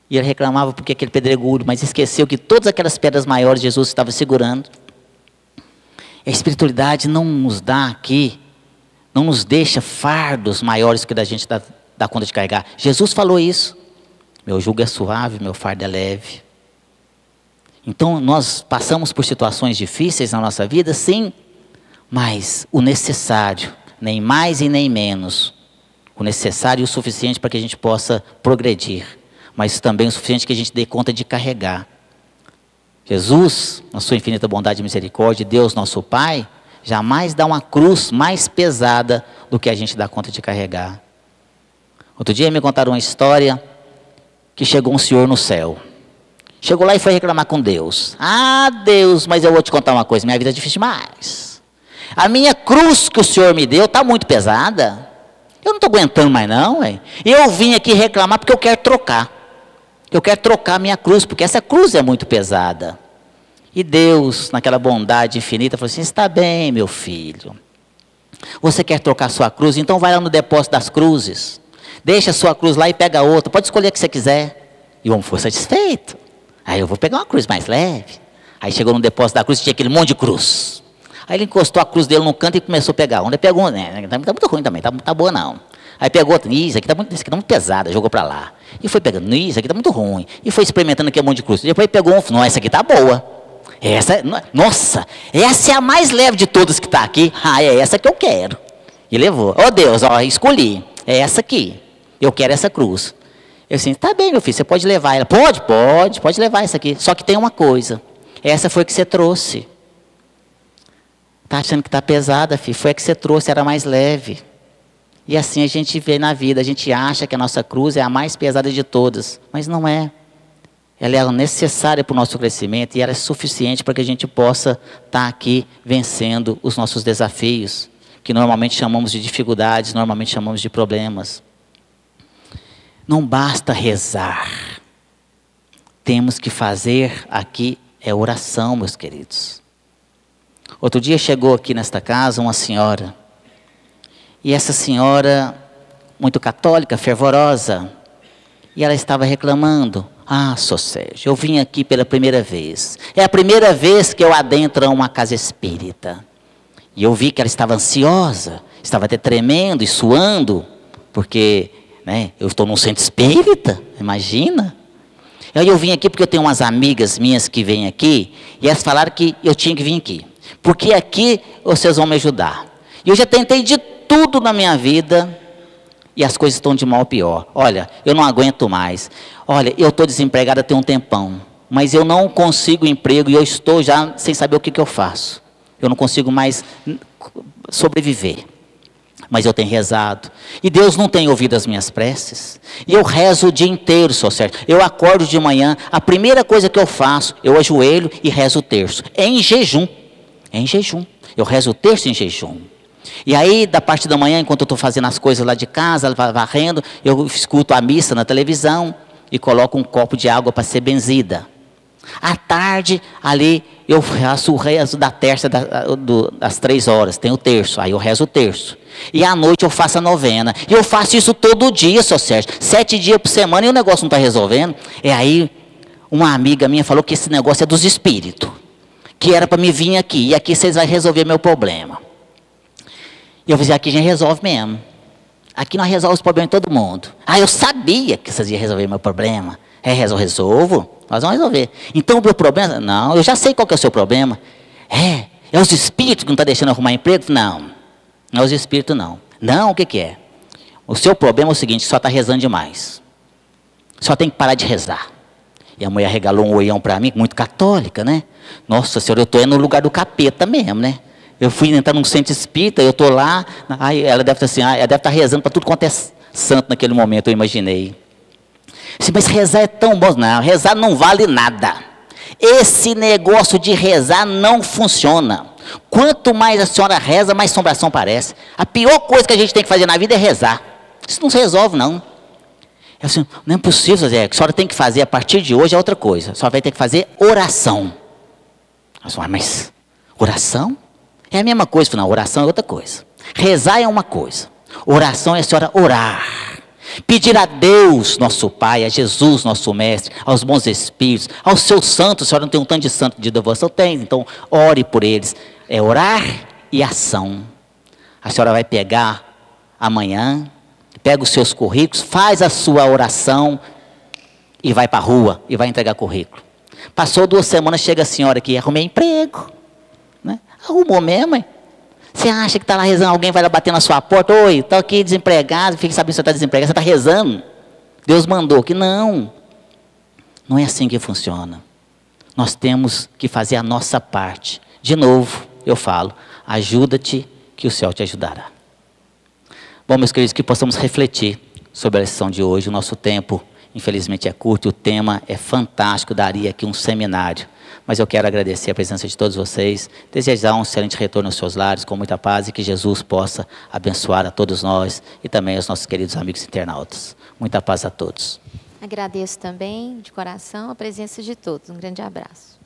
E ele reclamava porque aquele pedregulho, mas esqueceu que todas aquelas pedras maiores Jesus estava segurando. A espiritualidade não nos dá aqui, não nos deixa fardos maiores que a gente dá conta de carregar. Jesus falou isso: meu jugo é suave, meu fardo é leve. Então nós passamos por situações difíceis na nossa vida, sim, mas o necessário, nem mais e nem menos, o necessário e o suficiente para que a gente possa progredir, mas também o suficiente que a gente dê conta de carregar. Jesus, na sua infinita bondade e misericórdia, Deus nosso Pai, jamais dá uma cruz mais pesada do que a gente dá conta de carregar. Outro dia me contaram uma história que chegou um senhor no céu. Chegou lá e foi reclamar com Deus. Ah, Deus, mas eu vou te contar uma coisa, minha vida é difícil demais. A minha cruz que o Senhor me deu está muito pesada. Eu não estou aguentando mais não, ué. Eu vim aqui reclamar porque eu quero trocar. Eu quero trocar a minha cruz, porque essa cruz é muito pesada. E Deus, naquela bondade infinita, falou assim: está bem, meu filho. Você quer trocar a sua cruz? Então vai lá no depósito das cruzes. Deixa a sua cruz lá e pega outra. Pode escolher a que você quiser. E o homem foi satisfeito. Aí eu vou pegar uma cruz mais leve. Aí chegou no depósito da cruz e tinha aquele monte de cruz. Aí ele encostou a cruz dele num canto e começou a pegar. Onde ele pegou, né? Está muito ruim também, tá boa não. Aí pegou outra, isso aqui está muito pesada, jogou para lá. E foi pegando, isso aqui está muito ruim. E foi experimentando aquele monte de cruz. Depois pegou um, não, essa aqui está boa. Nossa, essa é a mais leve de todas que está aqui. Ah, é essa que eu quero. E levou. Ó Deus, ó, escolhi. É essa aqui. Eu quero essa cruz. Eu assim, tá bem, meu filho, você pode levar. Ela, pode levar essa aqui. Só que tem uma coisa, essa foi que você trouxe. Tá achando que tá pesada, filho? Foi a que você trouxe, era mais leve. E assim a gente vê na vida, a gente acha que a nossa cruz é a mais pesada de todas, mas não é. Ela é necessária para o nosso crescimento e ela é suficiente para que a gente possa estar aqui vencendo os nossos desafios, que normalmente chamamos de dificuldades, normalmente chamamos de problemas. Não basta rezar. Temos que fazer aqui oração, meus queridos. Outro dia chegou aqui nesta casa uma senhora. E essa senhora, muito católica, fervorosa, e ela estava reclamando. Ah, Sr. Sérgio, eu vim aqui pela primeira vez. É a primeira vez que eu adentro uma casa espírita. E eu vi que ela estava ansiosa, estava até tremendo e suando, porque eu estou num centro espírita, imagina. Aí eu vim aqui porque eu tenho umas amigas minhas que vêm aqui, e elas falaram que eu tinha que vir aqui. Porque aqui vocês vão me ajudar. E eu já tentei de tudo na minha vida, e as coisas estão de mal a pior. Olha, eu não aguento mais. Olha, eu estou desempregada tem um tempão, mas eu não consigo emprego e eu estou já sem saber o que eu faço. Eu não consigo mais sobreviver. Mas eu tenho rezado. E Deus não tem ouvido as minhas preces. E eu rezo o dia inteiro, Sr. Sérgio. Eu acordo de manhã, a primeira coisa que eu faço, eu ajoelho e rezo o terço. Em jejum. Em jejum. Eu rezo o terço em jejum. E aí, da parte da manhã, enquanto eu estou fazendo as coisas lá de casa, varrendo, eu escuto a missa na televisão e coloco um copo de água para ser benzida. À tarde, ali, eu faço o rezo da terça das 3 horas, tem o terço, aí eu rezo o terço. E à noite eu faço a novena. E eu faço isso todo dia, Sr. Sérgio. 7 dias por semana e o negócio não está resolvendo. E aí, uma amiga minha falou que esse negócio é dos espíritos. Que era para me vir aqui. E aqui vocês vão resolver meu problema. E eu falei, aqui a gente resolve mesmo. Aqui nós resolvemos os problemas de todo mundo. Ah, eu sabia que vocês iam resolver meu problema. Resolvo. Nós vamos resolver. Então o meu problema, não, eu já sei qual que é o seu problema. É os espíritos que não estão deixando eu arrumar emprego? Não é os espíritos não. Não, o que é? O seu problema é o seguinte, só está rezando demais. Só tem que parar de rezar. E a mulher regalou um olhão para mim, muito católica, né? Nossa Senhora, eu estou indo no lugar do capeta mesmo, né? Eu fui entrar num centro espírita, eu estou lá, aí ela deve estar assim, ela deve estar rezando para tudo quanto é santo naquele momento, eu imaginei. Mas rezar é tão bom. Não, rezar não vale nada. Esse negócio de rezar não funciona. Quanto mais a senhora reza, mais assombração parece. A pior coisa que a gente tem que fazer na vida é rezar. Isso não se resolve, não. Eu assim, não é possível, Zé. O que a senhora tem que fazer a partir de hoje é outra coisa. A senhora vai ter que fazer oração. Eu assim, mas oração? É a mesma coisa. Não, oração é outra coisa. Rezar é uma coisa. Oração é a senhora orar. Pedir a Deus, nosso Pai, a Jesus, nosso Mestre, aos bons espíritos, aos seus santos. A senhora não tem um tanto de santo de devoção? Tem, então ore por eles. É orar e ação. A senhora vai pegar amanhã, pega os seus currículos, faz a sua oração e vai para a rua e vai entregar currículo. Passou 2 semanas, chega a senhora aqui, arrumei emprego. Né? Arrumou mesmo, hein? Você acha que está lá rezando, alguém vai lá bater na sua porta, oi, estou aqui desempregado, fique sabendo que você está desempregado, você está rezando. Deus mandou que não. Não é assim que funciona. Nós temos que fazer a nossa parte. De novo, eu falo, ajuda-te que o céu te ajudará. Bom, meus queridos, que possamos refletir sobre a lição de hoje. O nosso tempo, infelizmente, é curto, o tema é fantástico, daria aqui um seminário. Mas eu quero agradecer a presença de todos vocês, desejar um excelente retorno aos seus lares, com muita paz, e que Jesus possa abençoar a todos nós e também aos nossos queridos amigos internautas. Muita paz a todos. Agradeço também, de coração, a presença de todos. Um grande abraço.